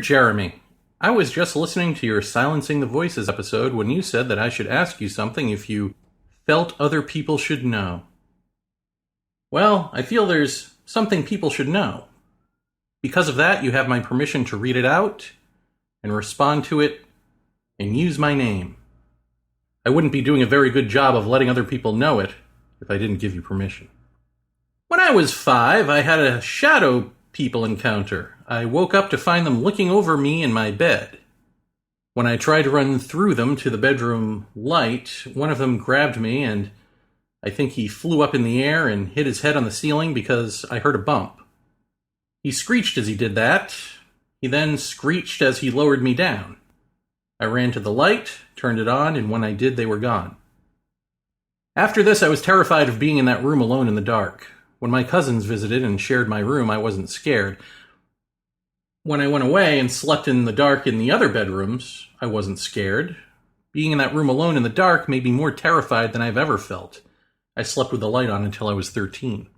Jeremy, I was just listening to your Silencing the Voices episode when you said that I should ask you something if you felt other people should know. Well, I feel there's something people should know. Because of that, you have my permission to read it out and respond to it and use my name. I wouldn't be doing a very good job of letting other people know it if I didn't give you permission. When I was 5, I had a shadow people encounter. I woke up to find them looking over me in my bed. When I tried to run through them to the bedroom light, one of them grabbed me and I think he flew up in the air and hit his head on the ceiling because I heard a bump. He screeched as he did that. He then screeched as he lowered me down. I ran to the light, turned it on, and when I did, they were gone. After this, I was terrified of being in that room alone in the dark. When my cousins visited and shared my room, I wasn't scared. When I went away and slept in the dark in the other bedrooms, I wasn't scared. Being in that room alone in the dark made me more terrified than I've ever felt. I slept with the light on until I was 13.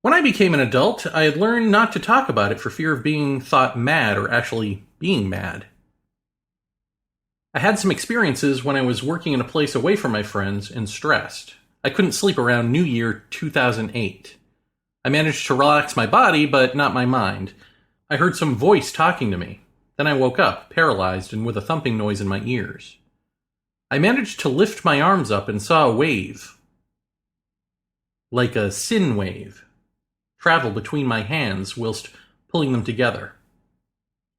When I became an adult, I had learned not to talk about it for fear of being thought mad or actually being mad. I had some experiences when I was working in a place away from my friends and stressed. I couldn't sleep around New Year 2008. I managed to relax my body, but not my mind. I heard some voice talking to me. Then I woke up, paralyzed and with a thumping noise in my ears. I managed to lift my arms up and saw a wave, like a sin wave, travel between my hands whilst pulling them together.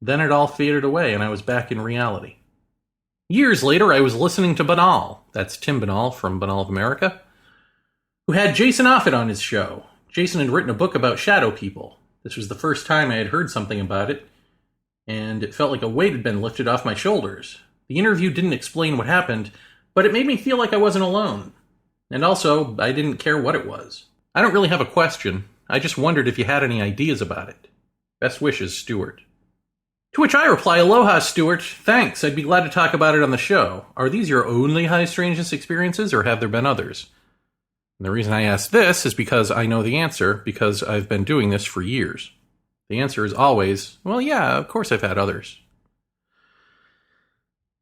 Then it all faded away and I was back in reality. Years later, I was listening to Banal, that's Tim Banal from Banal of America, who had Jason Offutt on his show. Jason had written a book about shadow people. This was the first time I had heard something about it, and it felt like a weight had been lifted off my shoulders. The interview didn't explain what happened, but it made me feel like I wasn't alone. And also, I didn't care what it was. I don't really have a question. I just wondered if you had any ideas about it. Best wishes, Stuart. To which I reply, aloha, Stuart. Thanks, I'd be glad to talk about it on the show. Are these your only high strangeness experiences, or have there been others? And the reason I ask this is because I know the answer, because I've been doing this for years. The answer is always, well, yeah, of course I've had others.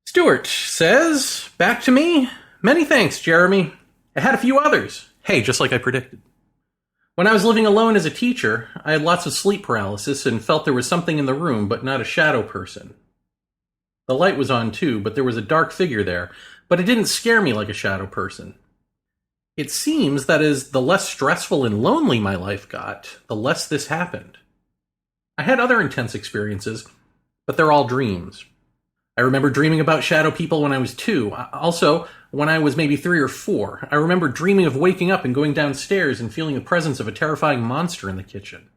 Stuart says, back to me. Many thanks, Jeremy. I had a few others. Hey, just like I predicted. When I was living alone as a teacher, I had lots of sleep paralysis and felt there was something in the room, but not a shadow person. The light was on too, but there was a dark figure there, but it didn't scare me like a shadow person. It seems that as the less stressful and lonely my life got, the less this happened. I had other intense experiences, but they're all dreams. I remember dreaming about shadow people when I was 2. Also, when I was maybe 3 or 4, I remember dreaming of waking up and going downstairs and feeling the presence of a terrifying monster in the kitchen.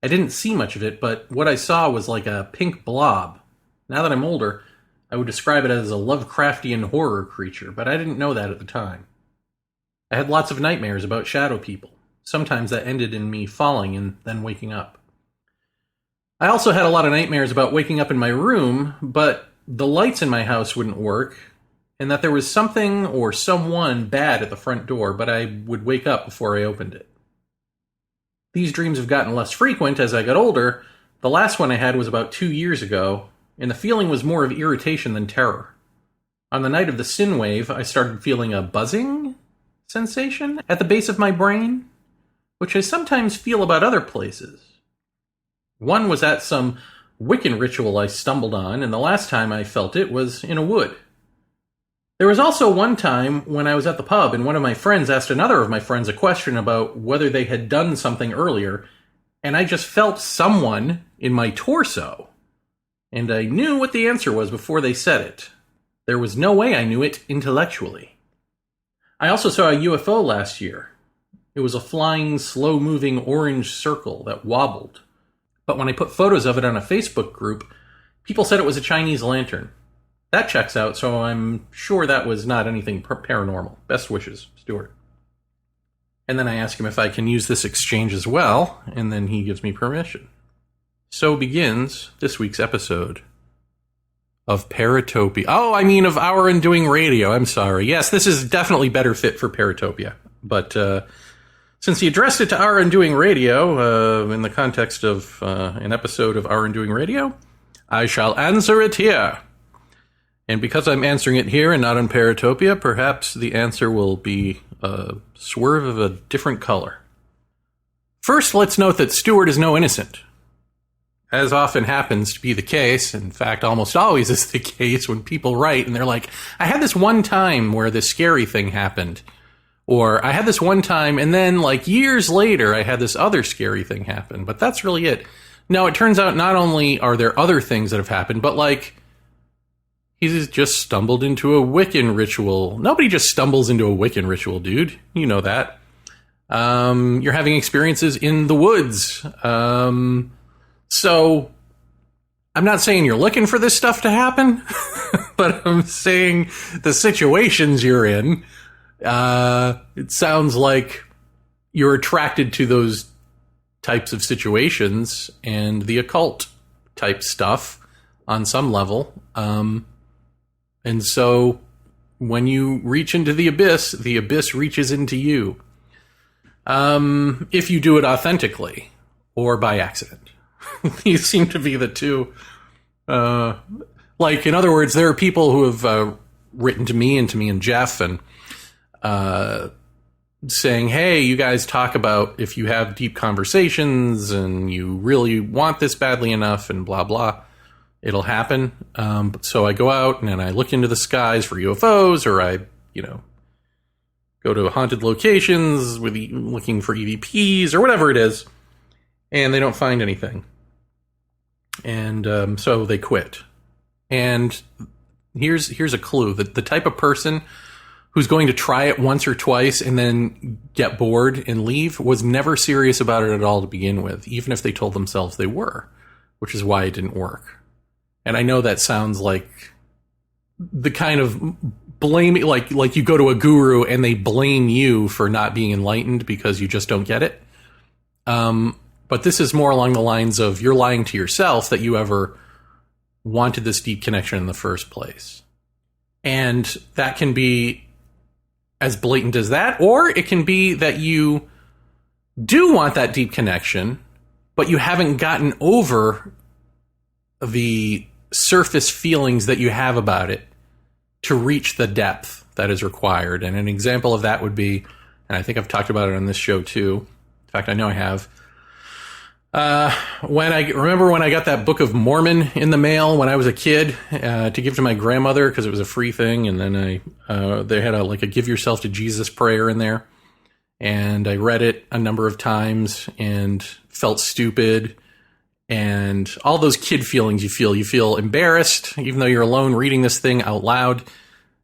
I didn't see much of it, but what I saw was like a pink blob. Now that I'm older, I would describe it as a Lovecraftian horror creature, but I didn't know that at the time. I had lots of nightmares about shadow people. Sometimes that ended in me falling and then waking up. I also had a lot of nightmares about waking up in my room, but the lights in my house wouldn't work, and that there was something or someone bad at the front door, but I would wake up before I opened it. These dreams have gotten less frequent as I got older. The last one I had was about 2 years ago, and the feeling was more of irritation than terror. On the night of the sin wave, I started feeling a buzzing sensation at the base of my brain, which I sometimes feel about other places. One was at some Wiccan ritual I stumbled on, and the last time I felt it was in a wood. There was also one time when I was at the pub and one of my friends asked another of my friends a question about whether they had done something earlier, and I just felt someone in my torso, and I knew what the answer was before they said it. There was no way I knew it intellectually. I also saw a UFO last year. It was a flying, slow-moving orange circle that wobbled. But when I put photos of it on a Facebook group, people said it was a Chinese lantern. That checks out, so I'm sure that was not anything paranormal. Best wishes, Stuart. And then I ask him if I can use this exchange as well, and then he gives me permission. So begins this week's episode of Paratopia. Of Our Undoing Radio. I'm sorry. Yes, this is definitely better fit for Paratopia. But Since he addressed it to Our Undoing Radio in the context of an episode of Our Undoing Radio, I shall answer it here. And because I'm answering it here and not on Paratopia, perhaps the answer will be a swerve of a different color. First, let's note that Stewart is no innocent. As often happens to be the case, in fact, almost always is the case when people write and they're like, I had this one time where this scary thing happened. Or I had this one time and then like years later, I had this other scary thing happen. But that's really it. No, it turns out not only are there other things that have happened, but like he's just stumbled into a Wiccan ritual. Nobody just stumbles into a Wiccan ritual, dude. You know that. You're having experiences in the woods. So I'm not saying you're looking for this stuff to happen, but I'm saying the situations you're in, it sounds like you're attracted to those types of situations and the occult type stuff on some level. And so when you reach into the abyss reaches into you. If you do it authentically or by accident. These seem to be the two. Like, in other words, there are people who have written to me and Jeff and saying, hey, you guys talk about if you have deep conversations and you really want this badly enough and blah, blah, it'll happen. So I go out and I look into the skies for UFOs, or I, go to haunted locations with looking for EVPs or whatever it is, and they don't find anything. And so they quit. And here's a clue. The type of person who's going to try it once or twice and then get bored and leave was never serious about it at all to begin with, even if they told themselves they were, which is why it didn't work. And I know that sounds like the kind of blame, like you go to a guru and they blame you for not being enlightened because you just don't get it. But this is more along the lines of you're lying to yourself that you ever wanted this deep connection in the first place. And that can be as blatant as that, or it can be that you do want that deep connection, but you haven't gotten over the surface feelings that you have about it to reach the depth that is required. And an example of that would be, and I think I've talked about it on this show too. In fact, I know I have. When I got that Book of Mormon in the mail when I was a kid to give to my grandmother because it was a free thing, and then they had a Give Yourself to Jesus prayer in there, and I read it a number of times and felt stupid, and all those kid feelings you feel embarrassed even though you're alone reading this thing out loud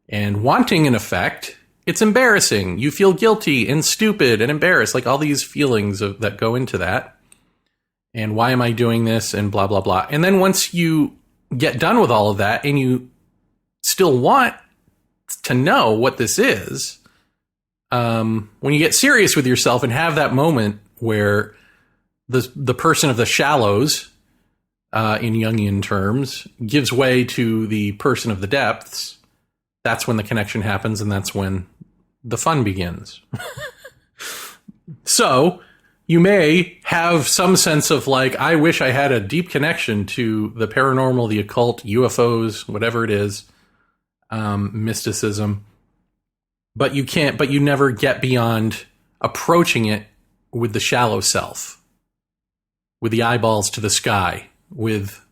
and wanting an effect. It's embarrassing. You feel guilty and stupid and embarrassed, like all these feelings that go into that. And why am I doing this? And blah, blah, blah. And then once you get done with all of that and you still want to know what this is, when you get serious with yourself and have that moment where the person of the shallows, in Jungian terms, gives way to the person of the depths, that's when the connection happens and that's when the fun begins. So you may have some sense of I wish I had a deep connection to the paranormal, the occult, UFOs, whatever it is, mysticism. But you never get beyond approaching it with the shallow self, with the eyeballs to the sky, with,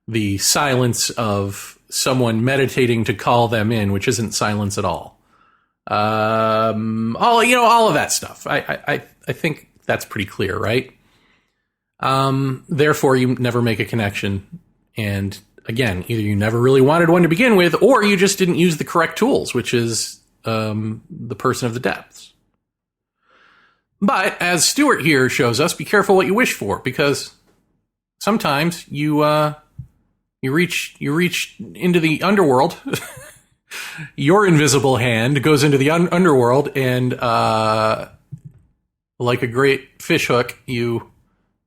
the silence of someone meditating to call them in, which isn't silence at all. All of that stuff. I think that's pretty clear, right? Therefore, you never make a connection. And again, either you never really wanted one to begin with, or you just didn't use the correct tools, which is the person of the depths. But as Stewart here shows us, be careful what you wish for, because sometimes you reach into the underworld. Your invisible hand goes into the underworld, and like a great fish hook, you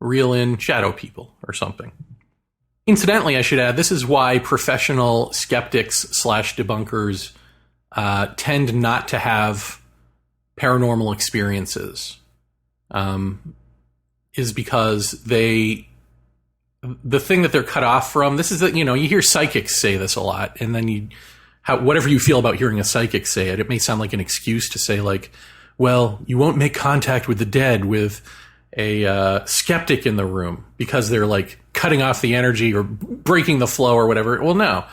reel in shadow people or something. Incidentally, I should add, this is why professional skeptics / debunkers tend not to have paranormal experiences is because the thing that they're cut off from, this is that, you hear psychics say this a lot, and then whatever you feel about hearing a psychic say it may sound like an excuse to say, like, well, you won't make contact with the dead with a skeptic in the room because they're like cutting off the energy or breaking the flow or whatever. Well, no.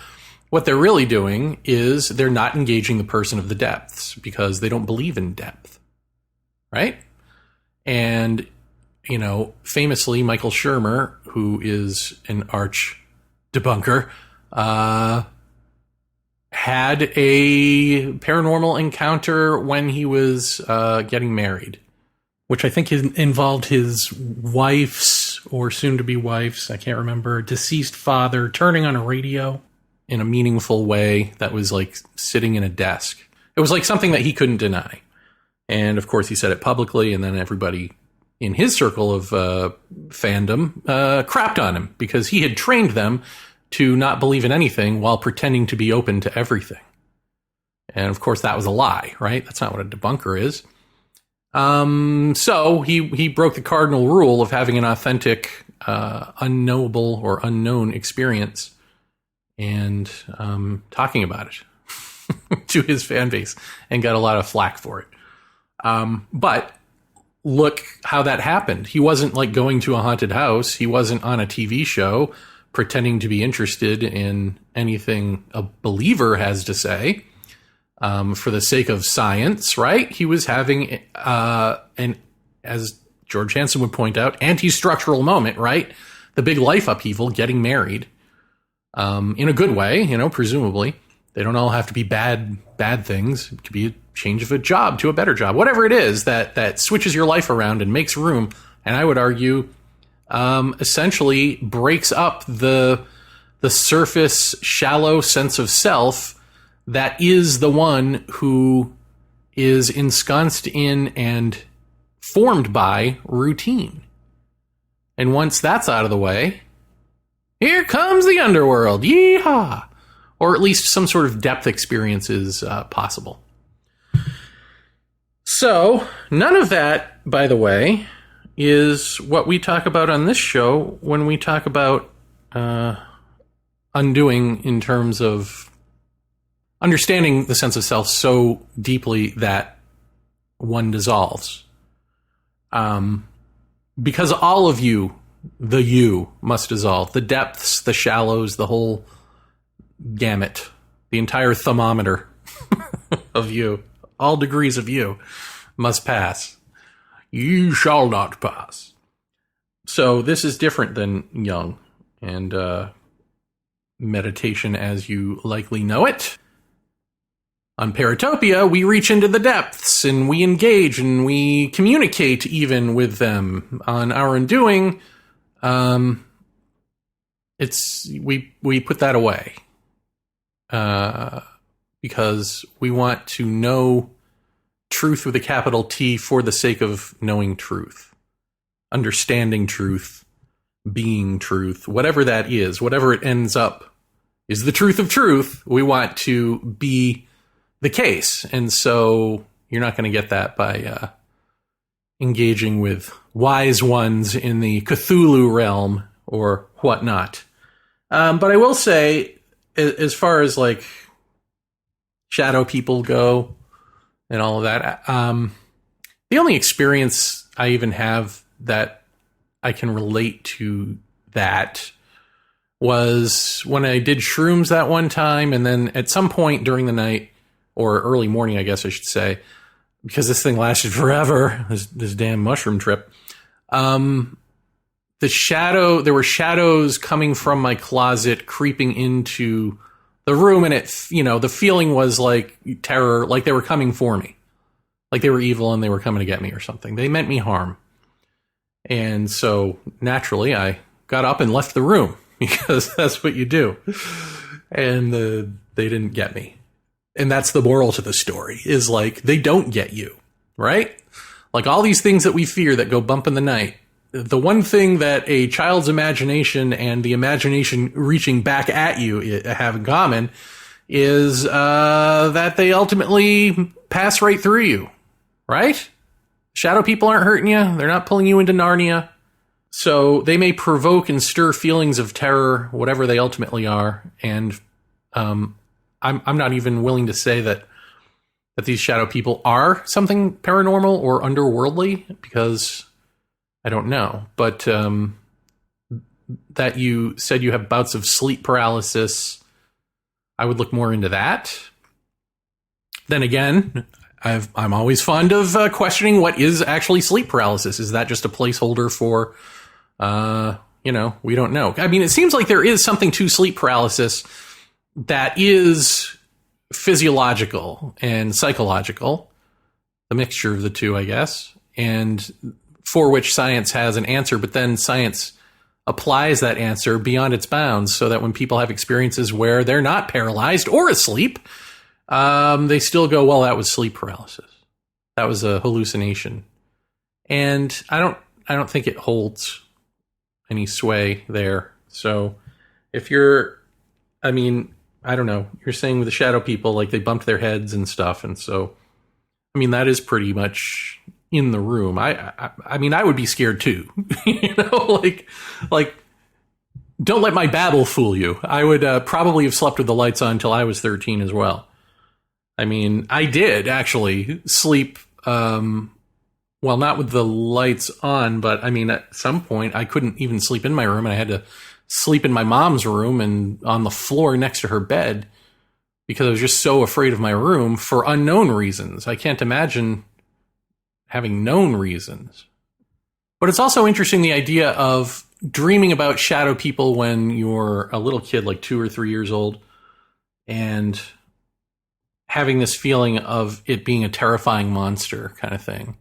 What they're really doing is they're not engaging the person of the depths because they don't believe in depth. Right? And, famously, Michael Shermer, who is an arch debunker, had a paranormal encounter when he was getting married, which I think involved his wife's or soon-to-be wife's, I can't remember, deceased father turning on a radio in a meaningful way that was like sitting in a desk. It was like something that he couldn't deny. And of course he said it publicly, and then everybody in his circle of fandom crapped on him because he had trained them to not believe in anything while pretending to be open to everything. And of course that was a lie, right? That's not what a debunker is. So he broke the cardinal rule of having an authentic, unknowable or unknown experience and talking about it to his fan base, and got a lot of flack for it. But look how that happened. He wasn't like going to a haunted house. He wasn't on a TV show pretending to be interested in anything a believer has to say. For the sake of science, right? He was having an, as George Hansen would point out, anti-structural moment, right? The big life upheaval, getting married, in a good way, presumably. They don't all have to be bad things. It could be a change of a job to a better job. Whatever it is that switches your life around and makes room, and I would argue, essentially breaks up the surface, shallow sense of self that is the one who is ensconced in and formed by routine. And once that's out of the way, here comes the underworld. Yeehaw! Or at least some sort of depth experience is possible. So, none of that, by the way, is what we talk about on this show when we talk about undoing in terms of understanding the sense of self so deeply that one dissolves. Because all of you, the you, must dissolve. The depths, the shallows, the whole gamut, the entire thermometer of you, all degrees of you must pass. You shall not pass. So this is different than Jung and meditation as you likely know it. On Paratopia, we reach into the depths and we engage and we communicate even with them. On Our Undoing, we put that away because we want to know truth with a capital T for the sake of knowing truth, understanding truth, being truth, whatever that is, whatever it ends up is the truth of truth. We want to be the case. And so you're not going to get that by engaging with wise ones in the Cthulhu realm or whatnot. But I will say, as far as like shadow people go and all of that, the only experience I even have that I can relate to that was when I did shrooms that one time, and then at some point during the night, or early morning, I guess I should say, because this thing lasted forever, this damn mushroom trip. There were shadows coming from my closet, creeping into the room, and the feeling was like terror, like they were coming for me, like they were evil and they were coming to get me or something. They meant me harm. And so naturally I got up and left the room because that's what you do. And they didn't get me. And that's the moral to the story, is like, they don't get you, right? Like all these things that we fear that go bump in the night. The one thing that a child's imagination and the imagination reaching back at you have in common is that they ultimately pass right through you. right? Shadow people aren't hurting you. They're not pulling you into Narnia. So they may provoke and stir feelings of terror, whatever they ultimately are. And I'm not even willing to say that these shadow people are something paranormal or underworldly, because I don't know. But that you said you have bouts of sleep paralysis, I would look more into that. Then again, I'm always fond of questioning what is actually sleep paralysis. Is that just a placeholder for, we don't know. I mean, it seems like there is something to sleep paralysis that is physiological and psychological, the mixture of the two, I guess, and for which science has an answer, but then science applies that answer beyond its bounds so that when people have experiences where they're not paralyzed or asleep, they still go, well, that was sleep paralysis. That was a hallucination. And I don't think it holds any sway there. So if you're, I don't know, you're saying with the shadow people, like they bumped their heads and stuff. And so, that is pretty much in the room. I would be scared too, like don't let my babble fool you. I would probably have slept with the lights on until I was 13 as well. I did actually sleep, well, not with the lights on, but at some point I couldn't even sleep in my room, and I had to sleep in my mom's room and on the floor next to her bed because I was just so afraid of my room for unknown reasons. I can't imagine having known reasons. But it's also interesting, the idea of dreaming about shadow people when you're a little kid, like 2 or 3 years old, and having this feeling of it being a terrifying monster kind of thing.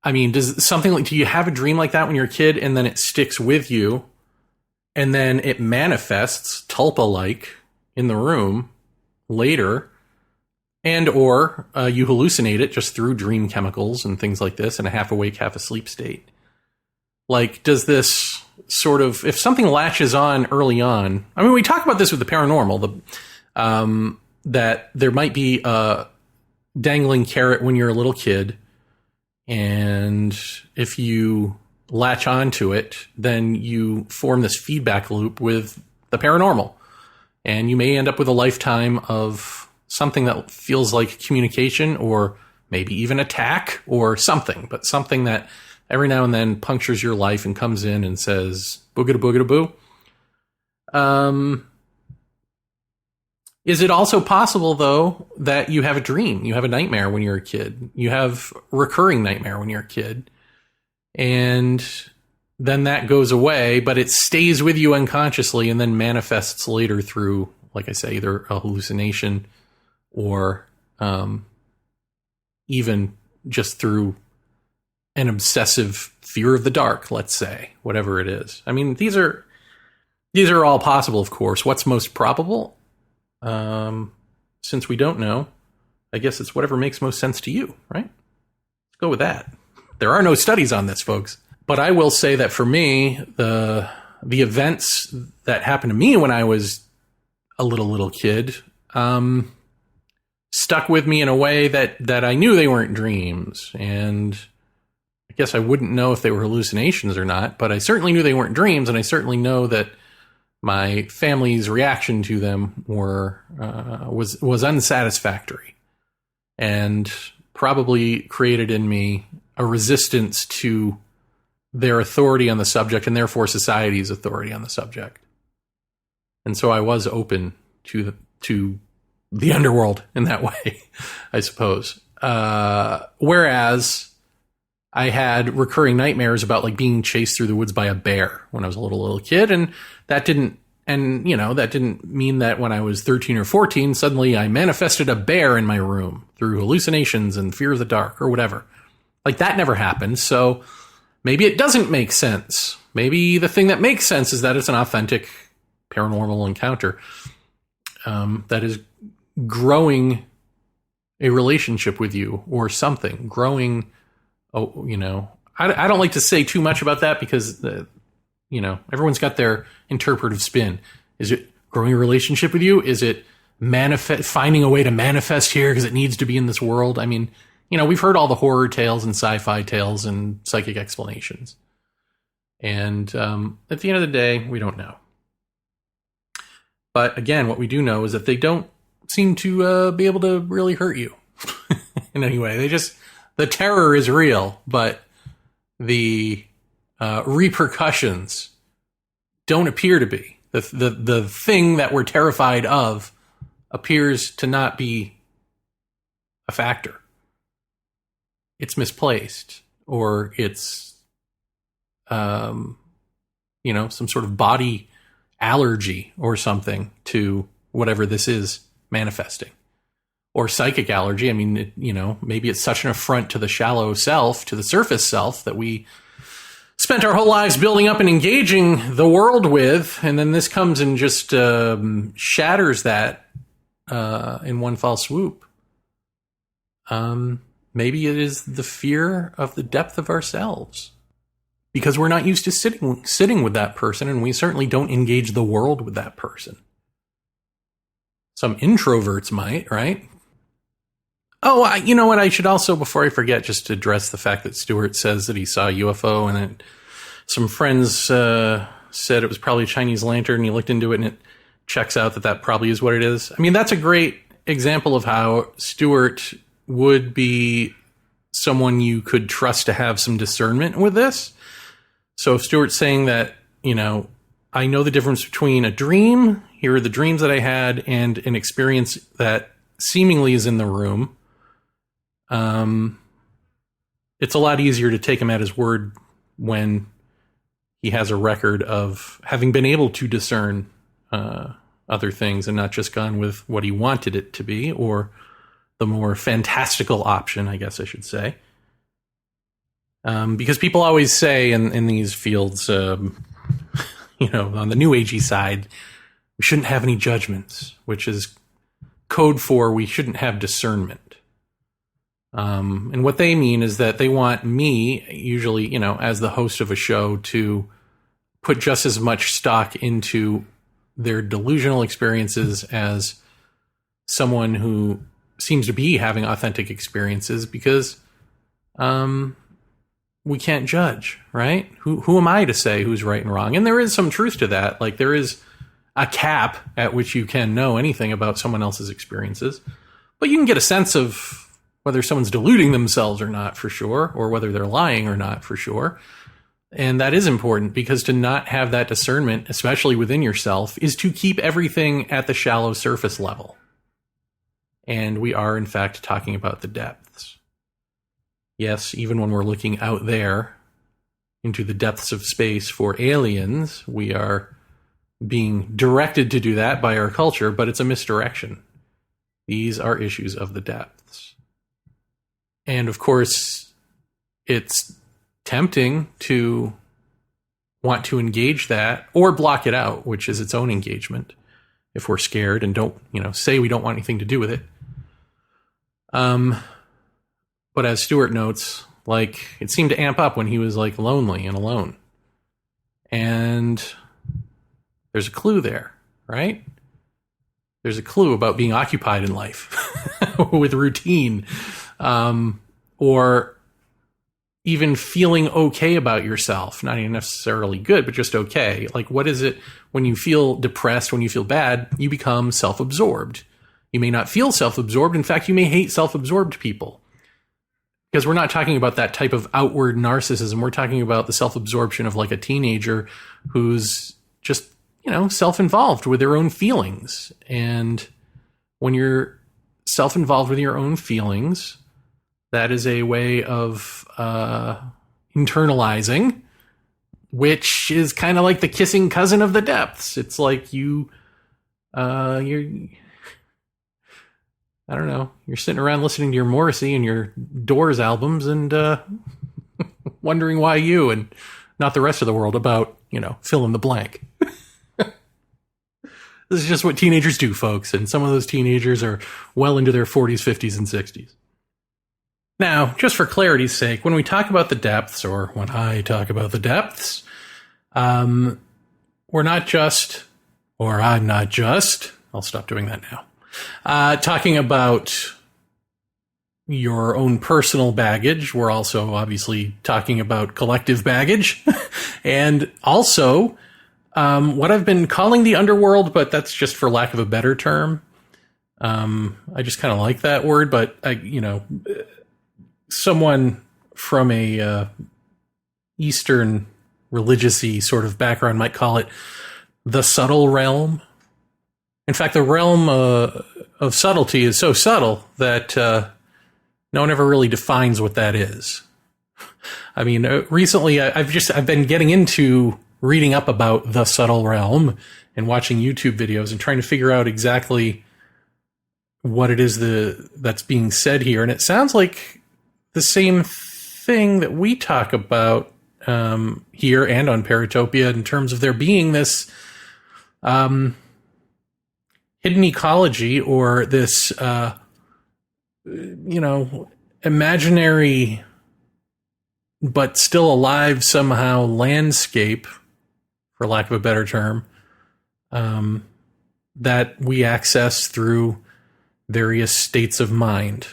Do you have a dream like that when you're a kid and then it sticks with you and then it manifests tulpa-like in the room later, and or you hallucinate it just through dream chemicals and things like this in a half awake, half asleep state? Like, does this sort of, if something latches on early on, we talk about this with the paranormal, that there might be a dangling carrot when you're a little kid, and if you latch onto it, then you form this feedback loop with the paranormal, and you may end up with a lifetime of something that feels like communication, or maybe even attack or something, but something that every now and then punctures your life and comes in and says, boogada boogada boo. Is it also possible, though, that you have a dream, you have a nightmare when you're a kid, you have recurring nightmare when you're a kid, and then that goes away, but it stays with you unconsciously and then manifests later through, like I say, either a hallucination or even just through an obsessive fear of the dark, let's say, whatever it is. These are all possible, of course. What's most probable? Since we don't know, I guess it's whatever makes most sense to you, right? Let's go with that. There are no studies on this, folks. But I will say that for me, the events that happened to me when I was a little kid stuck with me in a way that I knew they weren't dreams. And I guess I wouldn't know if they were hallucinations or not, but I certainly knew they weren't dreams, and I certainly know that my family's reaction to them was unsatisfactory, and probably created in me a resistance to their authority on the subject, and therefore society's authority on the subject. And so I was open to the underworld in that way, I suppose. Whereas I had recurring nightmares about like being chased through the woods by a bear when I was a little kid, and that didn't mean that when I was 13 or 14, suddenly I manifested a bear in my room through hallucinations and fear of the dark or whatever. Like, that never happened. So maybe it doesn't make sense. Maybe the thing that makes sense is that it's an authentic paranormal encounter that is growing a relationship with you or something, growing. I don't like to say too much about that because, everyone's got their interpretive spin. Is it growing a relationship with you? Is it finding a way to manifest here because it needs to be in this world? we've heard all the horror tales and sci-fi tales and psychic explanations. And at the end of the day, we don't know. But again, what we do know is that they don't seem to be able to really hurt you in any way. The terror is real, but the repercussions don't appear to be. The thing that we're terrified of appears to not be a factor. It's misplaced, or it's, some sort of body allergy or something to whatever this is manifesting. Or psychic allergy. I mean, maybe it's such an affront to the shallow self, to the surface self, that we spent our whole lives building up and engaging the world with, and then this comes and just shatters that in one fell swoop. Maybe it is the fear of the depth of ourselves, because we're not used to sitting with that person, and we certainly don't engage the world with that person. Some introverts might, right? Oh, you know what? I should also, before I forget, just address the fact that Stuart says that he saw a UFO, and that some friends said it was probably a Chinese lantern. He looked into it, and it checks out that probably is what it is. I mean, that's a great example of how Stuart would be someone you could trust to have some discernment with this. So if Stuart's saying that, I know the difference between a dream, here are the dreams that I had, and an experience that seemingly is in the room, it's a lot easier to take him at his word when he has a record of having been able to discern other things and not just gone with what he wanted it to be, or the more fantastical option, I guess I should say. Because people always say in these fields, on the New Agey side, we shouldn't have any judgments, which is code for we shouldn't have discernment. And what they mean is that they want me, usually, as the host of a show, to put just as much stock into their delusional experiences as someone who seems to be having authentic experiences, because we can't judge, right? Who am I to say who's right and wrong? And there is some truth to that. Like, there is a cap at which you can know anything about someone else's experiences, but you can get a sense of whether someone's deluding themselves or not, for sure, or whether they're lying or not, for sure. And that is important, because to not have that discernment, especially within yourself, is to keep everything at the shallow surface level. And we are, in fact, talking about the depths. Yes, even when we're looking out there into the depths of space for aliens, we are being directed to do that by our culture, but it's a misdirection. These are issues of the depths. And of course, it's tempting to want to engage that or block it out, which is its own engagement, if we're scared and don't, say we don't want anything to do with it. But as Stuart notes, it seemed to amp up when he was lonely and alone. And there's a clue there, right? There's a clue about being occupied in life with routine, or even feeling okay about yourself. Not even necessarily good, but just okay. What is it when you feel depressed, when you feel bad, you become self-absorbed. You may not feel self-absorbed. In fact, you may hate self-absorbed people. Because we're not talking about that type of outward narcissism. We're talking about the self-absorption of a teenager who's just, self-involved with their own feelings. And when you're self-involved with your own feelings, that is a way of internalizing, which is kind of like the kissing cousin of the depths. It's like you're I don't know, you're sitting around listening to your Morrissey and your Doors albums and wondering why you and not the rest of the world about, fill in the blank. This is just what teenagers do, folks. And some of those teenagers are well into their 40s, 50s, and 60s. Now, just for clarity's sake, when we talk about the depths, or when I talk about the depths, we're not just, or I'm not just, I'll stop doing that now, talking about your own personal baggage. We're also obviously talking about collective baggage. And also what I've been calling the underworld, but that's just for lack of a better term. I just kind of like that word, but someone from a Eastern religious-y sort of background might call it the subtle realm. In fact, the realm of subtlety is so subtle that no one ever really defines what that is. I mean, recently I've been getting into reading up about the subtle realm and watching YouTube videos and trying to figure out exactly what it is that's being said here. And it sounds like the same thing that we talk about here and on Paratopia in terms of there being this hidden ecology or this, imaginary but still alive somehow landscape, for lack of a better term, that we access through various states of mind.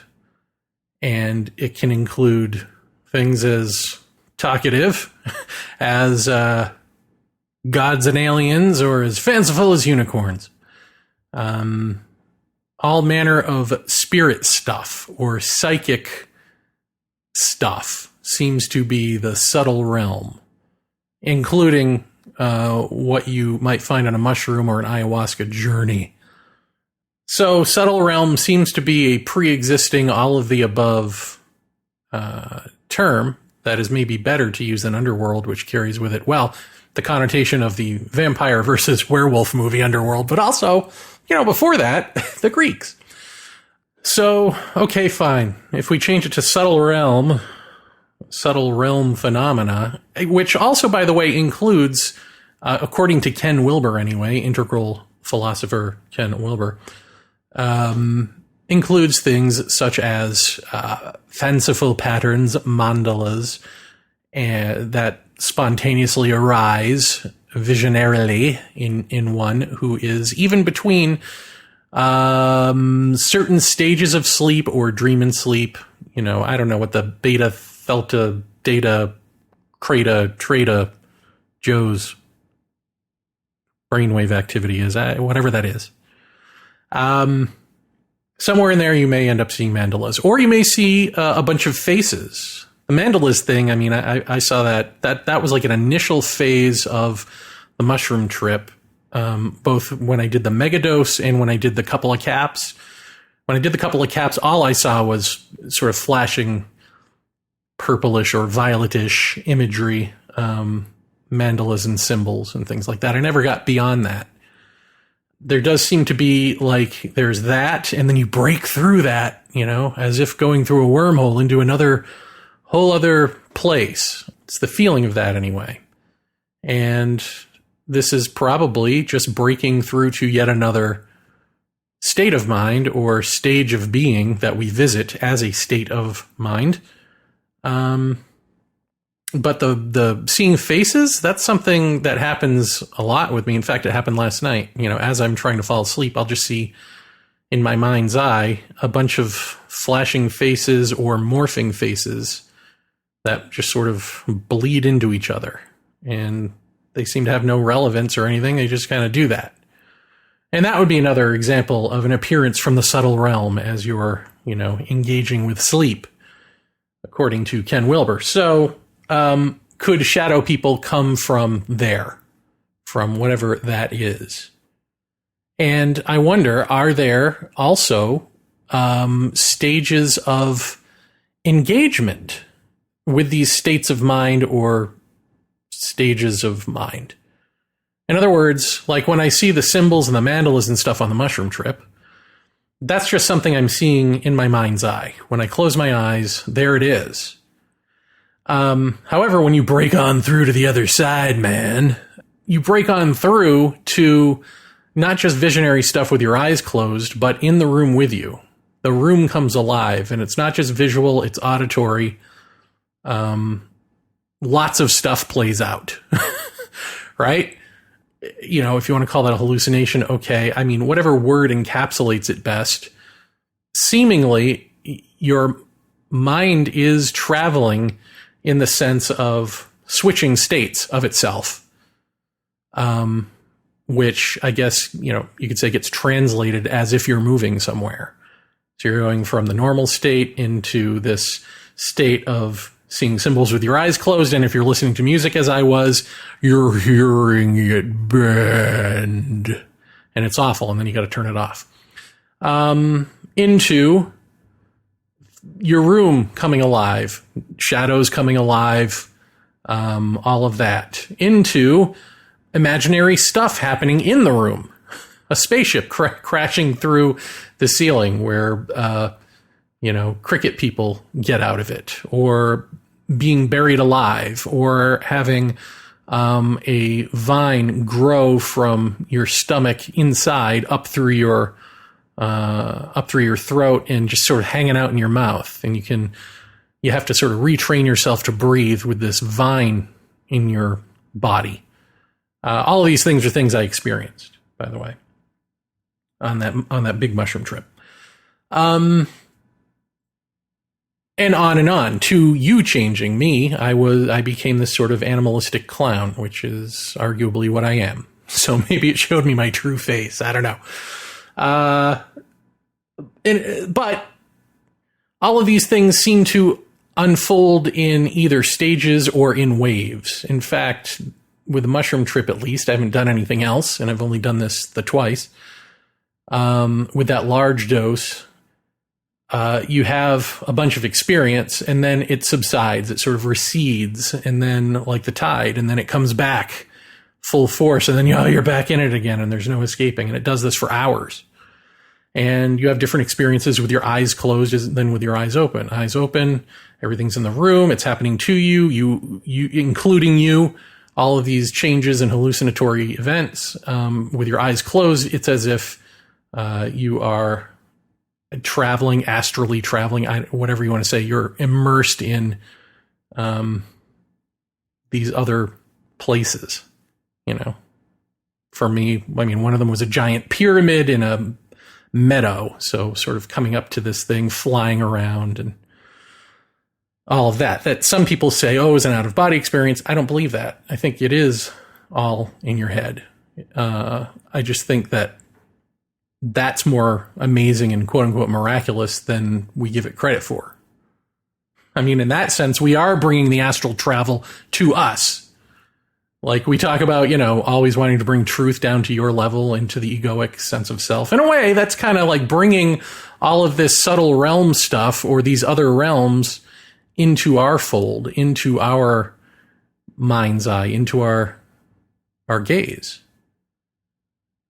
And it can include things as talkative as gods and aliens, or as fanciful as unicorns. All manner of spirit stuff or psychic stuff seems to be the subtle realm, including what you might find on a mushroom or an ayahuasca journey. So subtle realm seems to be a pre-existing all of the above term that is maybe better to use than underworld, which carries with it, well, the connotation of the vampire versus werewolf movie Underworld, but also, before that, the Greeks. So, okay, fine. If we change it to subtle realm phenomena, which also, by the way, includes, according to Ken Wilber anyway, integral philosopher Ken Wilber, includes things such as fanciful patterns, mandalas, that spontaneously arise visionarily in one who is even between certain stages of sleep or dream and sleep. I don't know what the beta, theta, data, creta, treta, Joe's brainwave activity is, whatever that is. Somewhere in there you may end up seeing mandalas, or you may see a bunch of faces. The mandalas thing, I mean, I saw that was like an initial phase of the mushroom trip, both when I did the megadose and when I did the couple of caps. When I did the couple of caps, all I saw was sort of flashing purplish or violetish imagery, mandalas and symbols and things like that. I never got beyond that. There does seem to be like there's that, and then you break through that, as if going through a wormhole into another whole other place. It's the feeling of that anyway. And this is probably just breaking through to yet another state of mind or stage of being that we visit as a state of mind. But the seeing faces, that's something that happens a lot with me. In fact, it happened last night. As I'm trying to fall asleep, I'll just see in my mind's eye a bunch of flashing faces or morphing faces that just sort of bleed into each other. And they seem to have no relevance or anything. They just kind of do that. And that would be another example of an appearance from the subtle realm as you're, engaging with sleep, according to Ken Wilber. So, could shadow people come from there, from whatever that is? And I wonder, are there also stages of engagement with these states of mind or stages of mind? In other words, like when I see the symbols and the mandalas and stuff on the mushroom trip, that's just something I'm seeing in my mind's eye. When I close my eyes, there it is. However, when you break on through to the other side, man, you break on through to not just visionary stuff with your eyes closed, but in the room with you. The room comes alive, and it's not just visual, it's auditory. Lots of stuff plays out, right? If you want to call that a hallucination, okay. I mean, whatever word encapsulates it best. Seemingly, your mind is traveling in the sense of switching states of itself, which I guess, you could say gets translated as if you're moving somewhere. So you're going from the normal state into this state of seeing symbols with your eyes closed, and if you're listening to music as I was, you're hearing it bend. And it's awful, and then you got to turn it off. Into your room coming alive, shadows coming alive, all of that. Into imaginary stuff happening in the room. A spaceship crashing through the ceiling where, cricket people get out of it, or being buried alive, or having a vine grow from your stomach inside up through your throat and just sort of hanging out in your mouth. And you have to sort of retrain yourself to breathe with this vine in your body. All of these things are things I experienced, by the way, on that big mushroom trip. And on to you changing me. I became this sort of animalistic clown, which is arguably what I am. So maybe it showed me my true face. I don't know. But all of these things seem to unfold in either stages or in waves. In fact, with the mushroom trip, at least, I haven't done anything else, and I've only done this twice. With that large dose, you have a bunch of experience, and then it subsides. It sort of recedes, and then like the tide, and then it comes back full force, and then you're back in it again, and there's no escaping. And it does this for hours. And you have different experiences with your eyes closed than with your eyes open. Eyes open, everything's in the room. It's happening to you, including you. All of these changes and hallucinatory events. With your eyes closed, it's as if you are traveling, astrally traveling, whatever you want to say. You're immersed in these other places. For me, one of them was a giant pyramid in a meadow, so sort of coming up to this thing, flying around, and all of that some people say, oh, is an out-of-body experience. I don't believe that. I think it is all in your head. I just think that's more amazing and quote-unquote miraculous than we give it credit for. In that sense, we are bringing the astral travel to us. Like we talk about, always wanting to bring truth down to your level, into the egoic sense of self. In a way, that's kind of like bringing all of this subtle realm stuff, or these other realms, into our fold, into our mind's eye, into our gaze.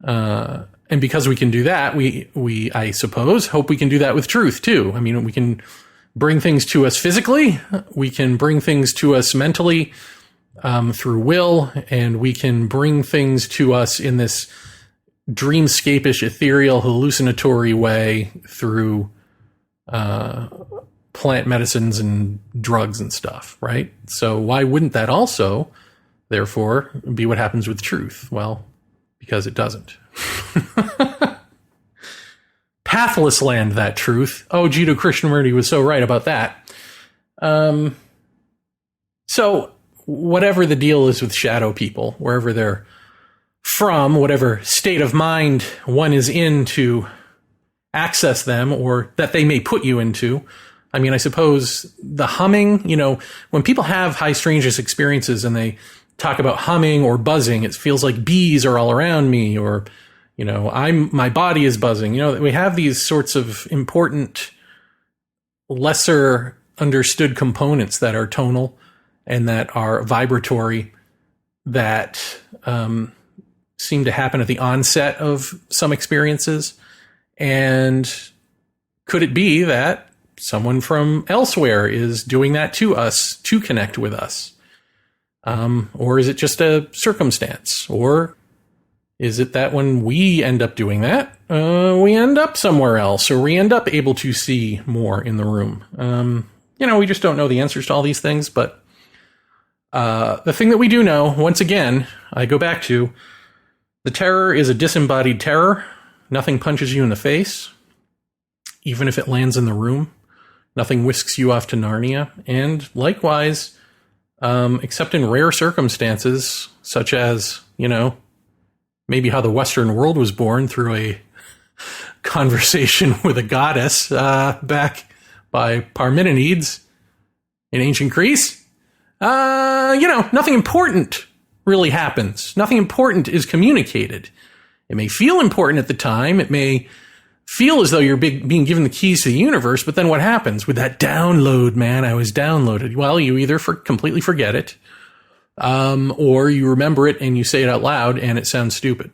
And because we can do that, we I suppose hope we can do that with truth too. We can bring things to us physically, we can bring things to us mentally, through will, and we can bring things to us in this dreamscapish, ethereal, hallucinatory way through plant medicines and drugs and stuff, right? So why wouldn't that also, therefore, be what happens with truth? Well, because it doesn't. Pathless land, that truth. Oh, Jiddu Krishnamurti was so right about that. So whatever the deal is with shadow people, wherever they're from, whatever state of mind one is in to access them, or that they may put you into. I suppose the humming, when people have high strangeness experiences and they talk about humming or buzzing, it feels like bees are all around me, or, my body is buzzing. We have these sorts of important, lesser understood components that are tonal and that are vibratory, that seem to happen at the onset of some experiences. And could it be that someone from elsewhere is doing that to us to connect with us? Or is it just a circumstance? Or is it that when we end up doing that, we end up somewhere else, or we end up able to see more in the room? We just don't know the answers to all these things, but the thing that we do know, once again, I go back to, the terror is a disembodied terror. Nothing punches you in the face, even if it lands in the room. Nothing whisks you off to Narnia. And likewise, except in rare circumstances, such as, maybe how the Western world was born through a conversation with a goddess back by Parmenides in ancient Greece, nothing important really happens. Nothing important is communicated. It may feel important at the time. It may feel as though you're being given the keys to the universe, but then what happens with that download, man? I was downloaded. Well, you either completely forget it, or you remember it and you say it out loud and it sounds stupid,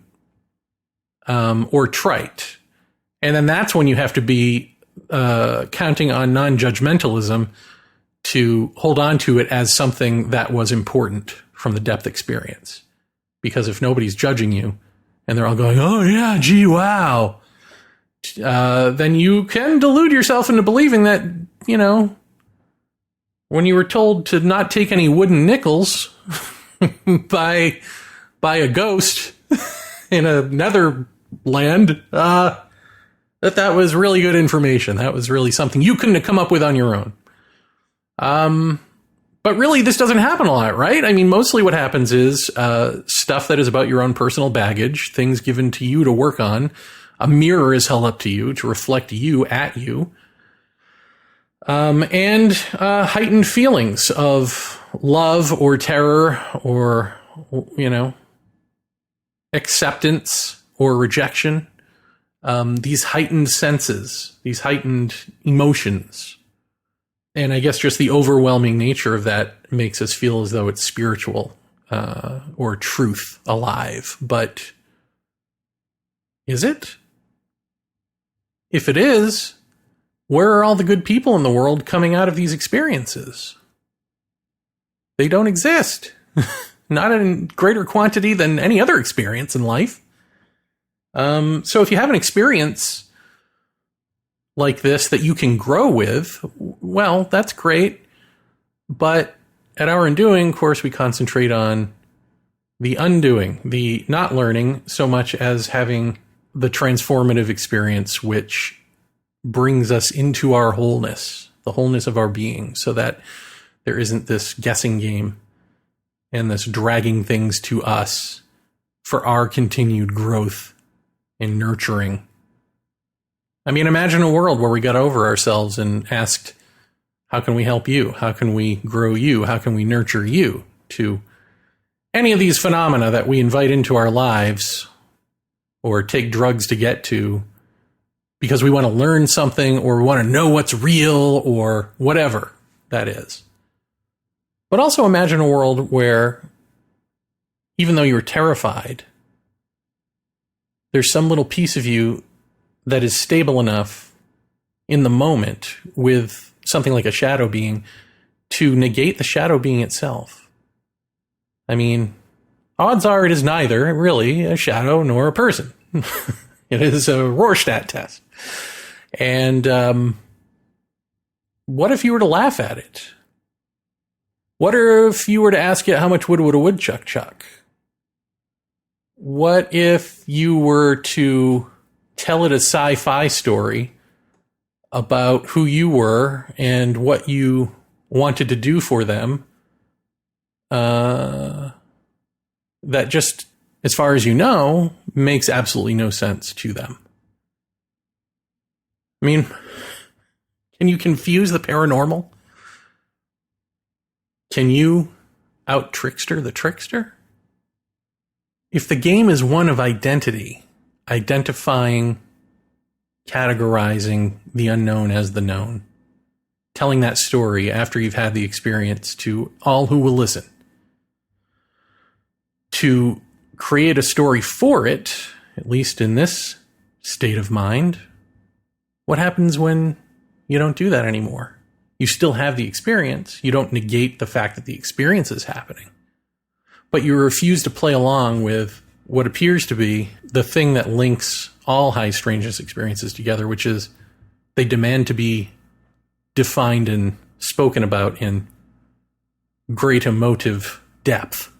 or trite. And then that's when you have to be counting on non-judgmentalism to hold on to it as something that was important from the depth experience. Because if nobody's judging you and they're all going, oh yeah, gee, wow, then you can delude yourself into believing that, when you were told to not take any wooden nickels by a ghost in a netherland, that was really good information. That was really something you couldn't have come up with on your own. But really, this doesn't happen a lot, right? I mean, mostly what happens is stuff that is about your own personal baggage, things given to you to work on. A mirror is held up to you to reflect you at you. And heightened feelings of love or terror or, acceptance or rejection. These heightened senses, these heightened emotions. And I guess just the overwhelming nature of that makes us feel as though it's spiritual or truth alive. But is it? If it is, where are all the good people in the world coming out of these experiences? They don't exist. Not in greater quantity than any other experience in life. So if you have an experience like this that you can grow with, well, that's great. But at our undoing, of course, we concentrate on the undoing, the not learning so much as having the transformative experience, which brings us into our wholeness, the wholeness of our being, so that there isn't this guessing game and this dragging things to us for our continued growth and nurturing. I mean, imagine a world where we got over ourselves and asked, how can we help you? How can we grow you? How can we nurture you to any of these phenomena that we invite into our lives or take drugs to get to because we want to learn something or we want to know what's real or whatever that is. But also imagine a world where even though you're terrified, there's some little piece of you that is stable enough in the moment with something like a shadow being to negate the shadow being itself. I mean, odds are it is neither really a shadow nor a person. It is a Rorschach test. And what if you were to laugh at it? What if you were to ask it how much wood would a woodchuck chuck? What if you were to tell it a sci-fi story about who you were and what you wanted to do for them, that just, as far as you know, makes absolutely no sense to them? I mean, can you confuse the paranormal? Can you out-trickster the trickster? If the game is one of identity, identifying, categorizing the unknown as the known, telling that story after you've had the experience to all who will listen, to create a story for it, at least in this state of mind, what happens when you don't do that anymore? You still have the experience. You don't negate the fact that the experience is happening. But you refuse to play along with what appears to be the thing that links all high strangeness experiences together, which is they demand to be defined and spoken about in great emotive depth.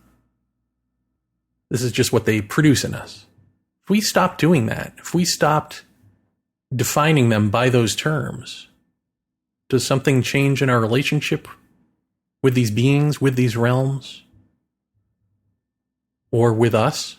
This is just what they produce in us. If we stopped doing that, if we stopped defining them by those terms, Does something change in our relationship with these beings, with these realms, or with us?